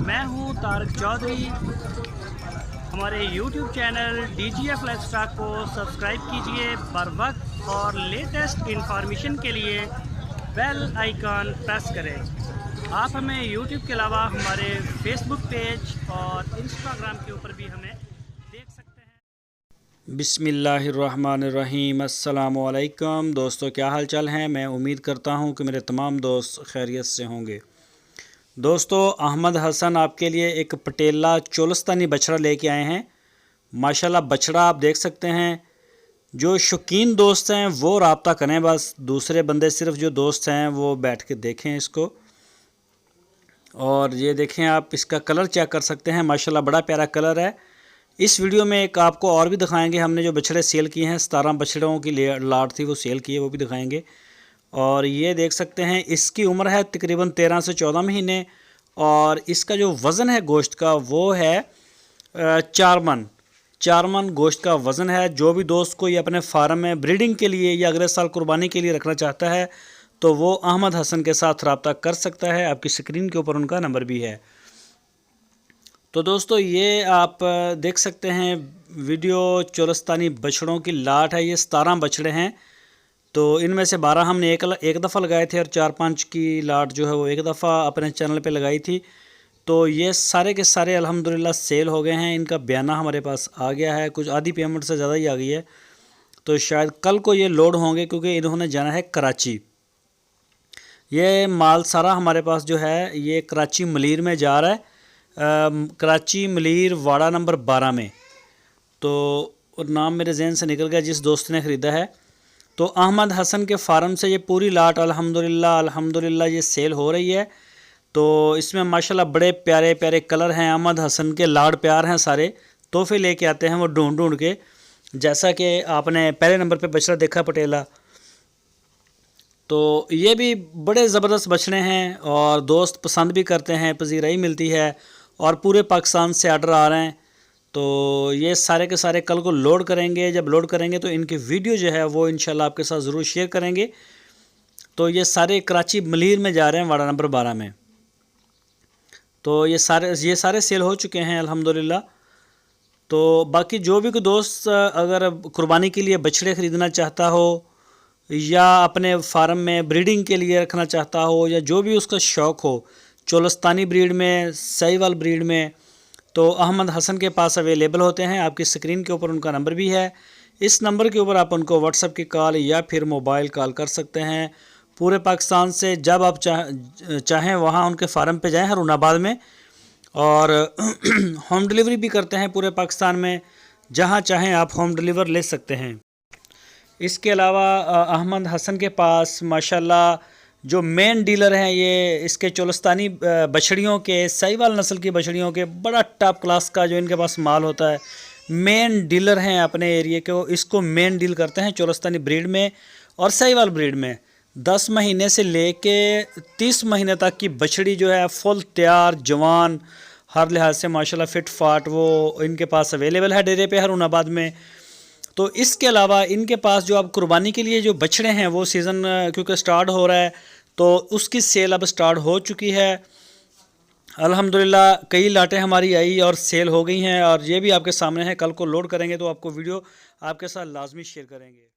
मैं हूं तारक चौधरी। हमारे YouTube चैनल DGF लाइफस्टाइल को सब्सक्राइब कीजिए बर वक्त और लेटेस्ट इंफॉर्मेशन के लिए बेल आइकन प्रेस करें। आप हमें YouTube के अलावा हमारे Facebook पेज और Instagram के ऊपर भी हमें देख सकते हैं। बिस्मिल्लाहिर्रहमानिर्रहीम। अस्सलामु अलैकुम दोस्तों, क्या हाल चाल हैं। मैं उम्मीद करता हूं कि मेरे तमाम दोस्त खैरियत से होंगे। दोस्तों, अहमद हसन आपके लिए एक पटेला चोलस्तानी बछड़ा लेके आए हैं। माशाल्लाह बछड़ा आप देख सकते हैं। जो शौकीन दोस्त हैं वो रब्ता करें, बस दूसरे बंदे सिर्फ जो दोस्त हैं वो बैठ के देखें इसको। और ये देखें, आप इसका कलर चेक कर सकते हैं। माशाल्लाह बड़ा प्यारा कलर है। इस वीडियो में एक आपको और भी दिखाएंगे, हमने जो बछड़े सेल किए हैं 17 बछड़ों की लाट थी वो सेल की है, वो भी दिखाएंगे। और ये देख सकते हैं इसकी उम्र है तकरीबन 13 से 14 महीने और इसका जो वज़न है गोश्त का वो है 4 मन गोश्त का वज़न है। जो भी दोस्त कोई अपने फार्म में ब्रीडिंग के लिए या अगले साल कुर्बानी के लिए रखना चाहता है तो वो अहमद हसन के साथ रब्ता कर सकता है। आपकी स्क्रीन के ऊपर उनका नंबर भी है। तो दोस्तों, ये आप देख सकते हैं वीडियो चोलस्तानी बछड़ों की लाट है। ये 17 बछड़े हैं, तो इनमें से 12 हमने एक दफ़ा लगाए थे और 4-5 की लाट जो है वो एक दफ़ा अपने चैनल पे लगाई थी। तो ये सारे के सारे अल्हम्दुलिल्लाह सेल हो गए हैं। इनका बयाना हमारे पास आ गया है, कुछ आधी पेमेंट से ज़्यादा ही आ गई है। तो शायद कल को ये लोड होंगे क्योंकि इन्होंने जाना है कराची। ये माल सारा हमारे पास जो है ये कराची मलीर में जा रहा है, कराची मलीर वाड़ा नंबर 12 में। तो नाम मेरे जहन से निकल गया जिस दोस्त ने ख़रीदा है। तो अहमद हसन के फार्म से ये पूरी लाट अल्हम्दुलिल्लाह ये सेल हो रही है। तो इसमें माशाल्लाह बड़े प्यारे प्यारे कलर हैं। अहमद हसन के लाड प्यार हैं सारे। तोहफे लेके आते हैं वो ढूंढ के, जैसा कि आपने पहले नंबर पे बछड़ा देखा पटेला। तो ये भी बड़े ज़बरदस्त बछड़े हैं और दोस्त पसंद भी करते हैं, पजीराई मिलती है और पूरे पाकिस्तान से आर्डर आ रहे हैं। तो ये सारे के सारे कल को लोड करेंगे। जब लोड करेंगे तो इनकी वीडियो जो है वो इंशाल्लाह आपके साथ ज़रूर शेयर करेंगे। तो ये सारे कराची मलीर में जा रहे हैं वाड़ा नंबर 12 में। तो ये सारे सेल हो चुके हैं अल्हम्दुलिल्लाह। तो बाकी जो भी कोई दोस्त अगर कुर्बानी के लिए बछड़े ख़रीदना चाहता हो या अपने फार्म में ब्रीडिंग के लिए रखना चाहता हो या जो भी उसका शौक़ हो चोलस्तानी ब्रीड में, साहिवाल ब्रीड में, तो अहमद हसन के पास अवेलेबल होते हैं। आपकी स्क्रीन के ऊपर उनका नंबर भी है। इस नंबर के ऊपर आप उनको व्हाट्सएप की कॉल या फिर मोबाइल कॉल कर सकते हैं। पूरे पाकिस्तान से जब आप चाहें वहाँ उनके फार्म पे जाएं हरुणाबाद में, और होम डिलीवरी भी करते हैं पूरे पाकिस्तान में। जहाँ चाहें आप होम डिलीवर ले सकते हैं। इसके अलावा अहमद हसन के पास माशाल्लाह जो मेन डीलर हैं ये इसके चोलस्तानी बछड़ियों के, साहिवाल नस्ल की बछड़ियों के बड़ा टॉप क्लास का जो इनके पास माल होता है, मेन डीलर हैं अपने एरिया के। वो इसको मेन डील करते हैं चोलस्तानी ब्रीड में और साहिवाल ब्रीड में। 10 महीने से लेके 30 महीने तक की बछड़ी जो है फुल तैयार जवान, हर लिहाज से माशाल्लाह फिट फाट वो इनके पास अवेलेबल है डेरे पे हरुणाबाद में। तो इसके अलावा इनके पास जो अब कुर्बानी के लिए जो बछड़े हैं वो सीज़न क्योंकि स्टार्ट हो रहा है तो उसकी सेल अब स्टार्ट हो चुकी है अल्हम्दुलिल्लाह। कई लाटें हमारी आई और सेल हो गई हैं और ये भी आपके सामने है। कल को लोड करेंगे तो आपको वीडियो आपके साथ लाजमी शेयर करेंगे।